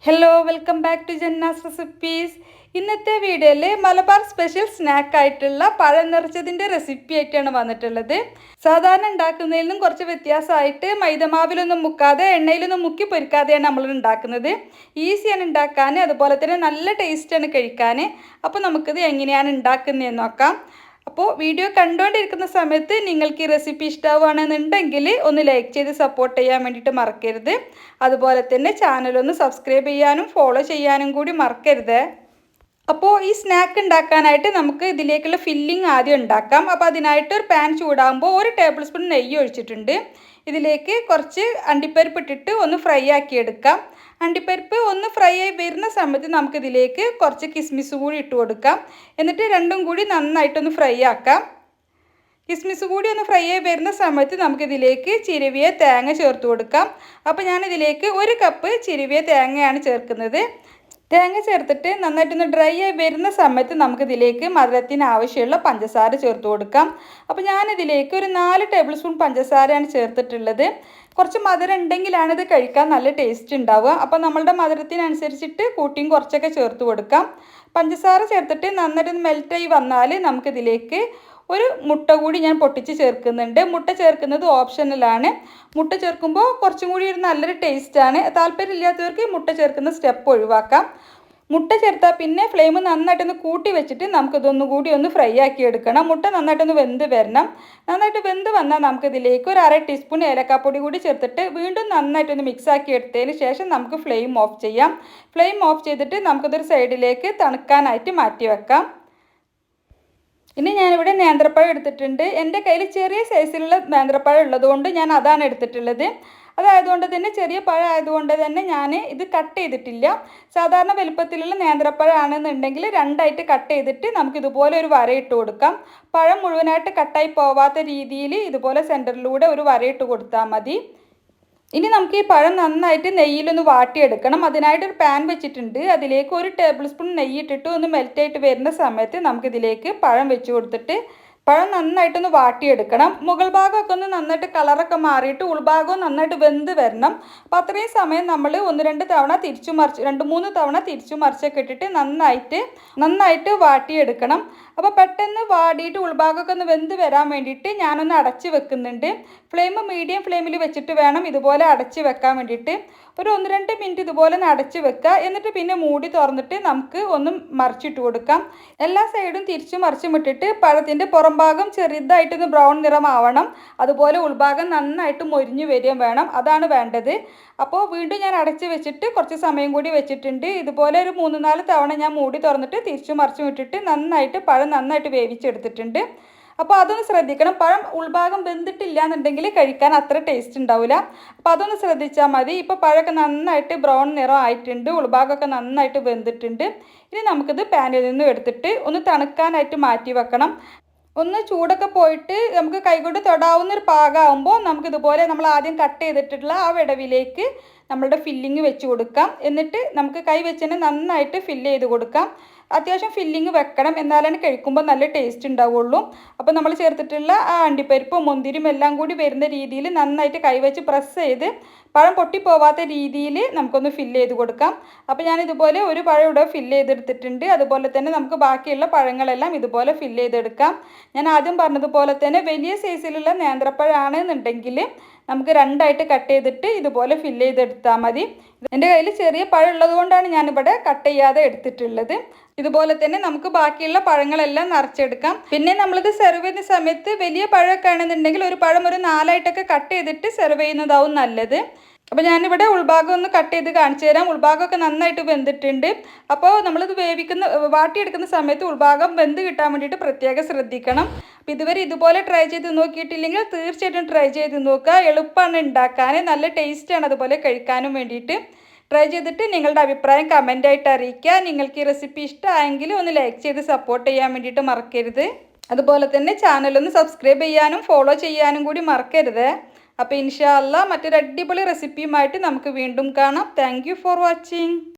Hello welcome back to Janna's recipes. ഇന്നത്തെ വീഡിയോയിൽ Malabar special സ്നാക്കായിട്ടുള്ള പഴം നിറച്ചതിൻ്റെ റെസിപ്പി ആയിട്ടാണ് വന്നിട്ടുള്ളത്. സാധാരണ ഉണ്ടാക്കുന്നതിൽ നിന്നും കുറച്ച് വ്യത്യാസമായിട്ട് മൈദമാവിലൊന്നും മുക്കാതെ എണ്ണയിലൊന്നും മുക്കി പൊരിക്കാതെയാണ് നമ്മൾ ഉണ്ടാക്കുന്നത്. ഈസിയാണ് ഉണ്ടാക്കാൻ, അതുപോലെ തന്നെ നല്ല ടേസ്റ്റാണ് കഴിക്കാൻ. അപ്പോൾ നമുക്കിത് എങ്ങനെയാണ് ഉണ്ടാക്കുന്നതെന്ന് നോക്കാം. അപ്പോൾ വീഡിയോ കണ്ടുകൊണ്ടിരിക്കുന്ന സമയത്ത് നിങ്ങൾക്ക് ഈ റെസിപ്പി ഇഷ്ടമാവുകയാണെന്നുണ്ടെങ്കിൽ ഒന്ന് ലൈക്ക് ചെയ്ത് സപ്പോർട്ട് ചെയ്യാൻ വേണ്ടിയിട്ട് മറക്കരുത്. അതുപോലെ തന്നെ ചാനലൊന്ന് സബ്സ്ക്രൈബ് ചെയ്യാനും ഫോളോ ചെയ്യാനും കൂടി മറക്കരുത്. അപ്പോൾ ഈ സ്നാക്ക് ഉണ്ടാക്കാനായിട്ട് നമുക്ക് ഇതിലേക്കുള്ള ഫില്ലിംഗ് ആദ്യം ഉണ്ടാക്കാം. അപ്പോൾ അതിനായിട്ട് ഒരു പാൻ ചൂടാകുമ്പോൾ 1 ടേബിൾ സ്പൂൺ നെയ്യ് ഒഴിച്ചിട്ടുണ്ട്. ഇതിലേക്ക് കുറച്ച് അണ്ടിപ്പരിപ്പ് ഇട്ടിട്ട് ഒന്ന് ഫ്രൈ ആക്കി എടുക്കാം. അണ്ടിപ്പരിപ്പ് ഒന്ന് ഫ്രൈ ആയി വരുന്ന സമയത്ത് നമുക്കിതിലേക്ക് കുറച്ച് കിസ്മിസ് കൂടി ഇട്ട് കൊടുക്കാം. എന്നിട്ട് രണ്ടും കൂടി നന്നായിട്ടൊന്ന് ഫ്രൈ ആക്കാം. കിസ്മിസ് കൂടി ഒന്ന് ഫ്രൈ ആയി വരുന്ന സമയത്ത് നമുക്കിതിലേക്ക് ചിരവിയ തേങ്ങ ചേർത്ത് കൊടുക്കാം. അപ്പോൾ ഞാനിതിലേക്ക് 1 കപ്പ് ചിരവിയ തേങ്ങയാണ് ചേർക്കുന്നത്. തേങ്ങ ചേർത്തിട്ട് നന്നായിട്ടൊന്ന് ഡ്രൈ ആയി വരുന്ന സമയത്ത് നമുക്കിതിലേക്ക് മധുരത്തിന് ആവശ്യമുള്ള പഞ്ചസാര ചേർത്ത് കൊടുക്കാം. അപ്പോൾ ഞാനിതിലേക്ക് ഒരു 4 ടേബിൾ സ്പൂൺ പഞ്ചസാരയാണ് ചേർത്തിട്ടുള്ളത്. കുറച്ച് മധുരം ഉണ്ടെങ്കിലാണ് ഇത് കഴിക്കാൻ നല്ല ടേസ്റ്റ് ഉണ്ടാവുക. അപ്പോൾ നമ്മളുടെ മധുരത്തിനനുസരിച്ചിട്ട് കൂട്ടിയും കുറച്ചൊക്കെ ചേർത്ത് കൊടുക്കാം. പഞ്ചസാര ചേർത്തിട്ട് നന്നായിട്ടൊന്ന് മെൽറ്റായി വന്നാൽ നമുക്കിതിലേക്ക് ഒരു മുട്ട കൂടി ഞാൻ പൊട്ടിച്ച് ചേർക്കുന്നുണ്ട്. മുട്ട ചേർക്കുന്നത് ഓപ്ഷണലാണ്. മുട്ട ചേർക്കുമ്പോൾ കുറച്ചും കൂടി ഒരു നല്ലൊരു ടേസ്റ്റാണ്. താല്പര്യമില്ലാത്തവർക്ക് മുട്ട ചേർക്കുന്ന സ്റ്റെപ്പ് ഒഴിവാക്കാം. മുട്ട ചേർത്താൽ പിന്നെ ഫ്ലെയിം നന്നായിട്ടൊന്ന് കൂട്ടി വെച്ചിട്ട് നമുക്കിതൊന്നും കൂടി ഒന്ന് ഫ്രൈ ആക്കി എടുക്കണം. മുട്ട നന്നായിട്ടൊന്ന് വെന്ത് വരണം. നന്നായിട്ട് വെന്ത് വന്നാൽ നമുക്കിതിലേക്ക് ഒരു 1/2 ടീസ്പൂൺ ഏലക്കാപ്പൊടി കൂടി ചേർത്തിട്ട് വീണ്ടും നന്നായിട്ടൊന്ന് മിക്സ് ആക്കി എടുത്തതിന് ശേഷം നമുക്ക് ഫ്ലെയിം ഓഫ് ചെയ്യാം. ഫ്ലെയിം ഓഫ് ചെയ്തിട്ട് നമുക്കിതൊരു സൈഡിലേക്ക് തണുക്കാനായിട്ട് മാറ്റി വെക്കാം. ഇനി ഞാനിവിടെ നേന്ത്രപ്പഴം എടുത്തിട്ടുണ്ട്. എൻ്റെ കയ്യിൽ ചെറിയ സൈസിലുള്ള നേന്ത്രപ്പഴം ഉള്ളതുകൊണ്ട് ഞാൻ അതാണ് എടുത്തിട്ടുള്ളത്. അതായതുകൊണ്ട് തന്നെ ചെറിയ പഴം ആയതുകൊണ്ട് തന്നെ ഞാൻ ഇത് കട്ട് ചെയ്തിട്ടില്ല. സാധാരണ വലുപ്പത്തിലുള്ള നേന്ത്രപ്പഴം ആണെന്നുണ്ടെങ്കിൽ 2ആയിട്ട് കട്ട് ചെയ്തിട്ട് നമുക്കിതുപോലെ ഒരു വരയിട്ട് കൊടുക്കാം. പഴം മുഴുവനായിട്ട് കട്ടായി പോവാത്ത രീതിയിൽ ഇതുപോലെ സെൻറ്ററിലൂടെ ഒരു വരയിട്ട് കൊടുത്താൽ മതി. ഇനി നമുക്ക് ഈ പഴം നന്നായിട്ട് നെയ്യിലൊന്ന് വാട്ടിയെടുക്കണം. അതിനായിട്ടൊരു പാൻ വെച്ചിട്ടുണ്ട്. അതിലേക്ക് 1 ടേബിൾ സ്പൂൺ നെയ്യ് ഇട്ടിട്ട് ഒന്ന് മെൽറ്റായിട്ട് വരുന്ന സമയത്ത് നമുക്കിതിലേക്ക് പഴം വെച്ച് കൊടുത്തിട്ട് പഴം നന്നായിട്ടൊന്ന് വാട്ടിയെടുക്കണം. മുകൾ ഭാഗമൊക്കെ ഒന്ന് നന്നായിട്ട് കളറൊക്കെ മാറിയിട്ട് ഉൾഭാഗവും നന്നായിട്ട് വെന്ത് വരണം. അപ്പോൾ അത്രയും സമയം നമ്മൾ 1-2 തവണ തിരിച്ചു മറിച്ച് 2-3 തവണ തിരിച്ചു മറിച്ചൊക്കെ ഇട്ടിട്ട് നന്നായിട്ട് വാട്ടിയെടുക്കണം. അപ്പോൾ പെട്ടെന്ന് വാടിയിട്ട് ഉൾഭാഗമൊക്കെ ഒന്ന് വെന്ത് വരാൻ വേണ്ടിയിട്ട് ഞാനൊന്ന് അടച്ച് വെക്കുന്നുണ്ട്. ഫ്ലെയിം മീഡിയം ഫ്ലെയിമിൽ വെച്ചിട്ട് വേണം ഇതുപോലെ അടച്ച് വെക്കാൻ വേണ്ടിയിട്ട്. ഒരു 1-2 മിനിറ്റ് ഇതുപോലെ ഒന്ന് അടച്ച് വെക്കുക. എന്നിട്ട് പിന്നെ മൂടി തുറന്നിട്ട് നമുക്ക് ഒന്ന് മറിച്ചിട്ട് കൊടുക്കാം. എല്ലാ സൈഡും തിരിച്ചു മറിച്ചും ഇട്ടിട്ട് പഴത്തിൻ്റെ പുറം ഭാഗം ചെറുതായിട്ടൊന്ന് ബ്രൗൺ നിറമാവണം. അതുപോലെ ഉൾഭാഗം നന്നായിട്ട് മൊരിഞ്ഞു വരികയും വേണം. അതാണ് വേണ്ടത്. അപ്പോൾ വീണ്ടും ഞാൻ അടച്ച് വെച്ചിട്ട് കുറച്ച് സമയം കൂടി വെച്ചിട്ടുണ്ട്. ഇതുപോലെ ഒരു 3-4 തവണ ഞാൻ മൂടി തുറന്നിട്ട് തിരിച്ചു മറിച്ചും ഇട്ടിട്ട് പഴം നന്നായിട്ട് വേവിച്ചെടുത്തിട്ടുണ്ട്. അപ്പോൾ അതൊന്ന് ശ്രദ്ധിക്കണം. പഴം ഉൾഭാഗം വെന്തിട്ടില്ല എന്നുണ്ടെങ്കിൽ കഴിക്കാൻ അത്ര ടേസ്റ്റ് ഉണ്ടാവില്ല. അപ്പോൾ അതൊന്ന് ശ്രദ്ധിച്ചാൽ മതി. ഇപ്പോൾ പഴമൊക്കെ നന്നായിട്ട് ബ്രൗൺ നിറം ആയിട്ടുണ്ട്. ഉൾഭാഗമൊക്കെ നന്നായിട്ട് വെന്തിട്ടുണ്ട്. ഇനി നമുക്കിത് പാനിൽ നിന്നും എടുത്തിട്ട് ഒന്ന് തണുക്കാനായിട്ട് മാറ്റി വെക്കണം. ഒന്ന് ചൂടൊക്കെ പോയിട്ട് നമുക്ക് കൈകൊണ്ട് തൊടാവുന്നൊരു പാകമാകുമ്പോൾ നമുക്കിതുപോലെ നമ്മൾ ആദ്യം കട്ട് ചെയ്തിട്ടുള്ള ആ വിടവിലേക്ക് നമ്മളുടെ ഫില്ലിങ് വെച്ച് കൊടുക്കാം. എന്നിട്ട് നമുക്ക് കൈ വെച്ച് തന്നെ നന്നായിട്ട് ഫില്ല് ചെയ്ത് കൊടുക്കാം. അത്യാവശ്യം ഫില്ലിങ് വെക്കണം, എന്നാലാണ് കഴിക്കുമ്പോൾ നല്ല ടേസ്റ്റ് ഉണ്ടാവുള്ളൂ. അപ്പോൾ നമ്മൾ ചേർത്തിട്ടുള്ള ആ അണ്ടിപ്പരിപ്പും മുന്തിരിയും എല്ലാം കൂടി വരുന്ന രീതിയിൽ നന്നായിട്ട് കൈവച്ച് പ്രസ് ചെയ്ത് പഴം പൊട്ടിപ്പോവാത്ത രീതിയിൽ നമുക്കൊന്ന് ഫില്ല് ചെയ്ത് കൊടുക്കാം. അപ്പോൾ ഞാനിതുപോലെ ഒരു പഴം ഇവിടെ ഫില്ല് ചെയ്തെടുത്തിട്ടുണ്ട്. അതുപോലെ തന്നെ നമുക്ക് ബാക്കിയുള്ള പഴങ്ങളെല്ലാം ഇതുപോലെ ഫില്ല് ചെയ്തെടുക്കാം. ഞാൻ ആദ്യം പറഞ്ഞതുപോലെ തന്നെ വലിയ സൈസിലുള്ള നേന്ത്രപ്പഴമാണെന്നുണ്ടെങ്കിൽ നമുക്ക് 2ആയിട്ട് കട്ട് ചെയ്തിട്ട് ഇതുപോലെ ഫില്ല് ചെയ്തെടുത്താൽ മതി. എൻ്റെ കയ്യിൽ ചെറിയ പഴം ഉള്ളത് കൊണ്ടാണ് ഞാനിവിടെ കട്ട് ചെയ്യാതെ എടുത്തിട്ടുള്ളത്. ഇതുപോലെ തന്നെ നമുക്ക് ബാക്കിയുള്ള പഴങ്ങളെല്ലാം നിറച്ചെടുക്കാം. പിന്നെ നമ്മളിത് സെർവ് ചെയ്യുന്ന സമയത്ത് വലിയ പഴമൊക്കെ ആണെന്നുണ്ടെങ്കിൽ ഒരു പഴം ഒരു 4ആയിട്ടൊക്കെ കട്ട് ചെയ്തിട്ട് സെർവ് ചെയ്യുന്നതാവും നല്ലത്. അപ്പോൾ ഞാനിവിടെ ഉൾഭാഗം ഒന്ന് കട്ട് ചെയ്ത് കാണിച്ചു തരാം. ഉൾഭാഗമൊക്കെ നന്നായിട്ട് വെന്തിട്ടുണ്ട്. അപ്പോൾ നമ്മളിത് വാട്ടിയെടുക്കുന്ന സമയത്ത് ഉൾഭാഗം വെന്ത് കിട്ടാൻ വേണ്ടിയിട്ട് പ്രത്യേകം ശ്രദ്ധിക്കണം. അപ്പോൾ ഇതുവരെ ഇതുപോലെ ട്രൈ ചെയ്ത് നോക്കിയിട്ടില്ലെങ്കിൽ തീർച്ചയായിട്ടും ട്രൈ ചെയ്ത് നോക്കുക. എളുപ്പമാണ് ഉണ്ടാക്കാൻ, നല്ല ടേസ്റ്റാണ് അതുപോലെ കഴിക്കാനും വേണ്ടിയിട്ട്. ട്രൈ ചെയ്തിട്ട് നിങ്ങളുടെ അഭിപ്രായം കമൻ്റായിട്ട് അറിയിക്കുക. നിങ്ങൾക്ക് ഈ റെസിപ്പി ഇഷ്ടമായെങ്കിൽ ഒന്ന് ലൈക്ക് ചെയ്ത് സപ്പോർട്ട് ചെയ്യാൻ വേണ്ടിയിട്ട് മറക്കരുത്. അതുപോലെ തന്നെ ചാനലൊന്ന് സബ്സ്ക്രൈബ് ചെയ്യാനും ഫോളോ ചെയ്യാനും കൂടി മറക്കരുത്. അപ്പോൾ ഇൻഷാ അല്ലാഹ് മറ്റൊരു അടിപൊളി റെസിപ്പിയുമായിട്ട് നമുക്ക് വീണ്ടും കാണാം. Thank you for watching.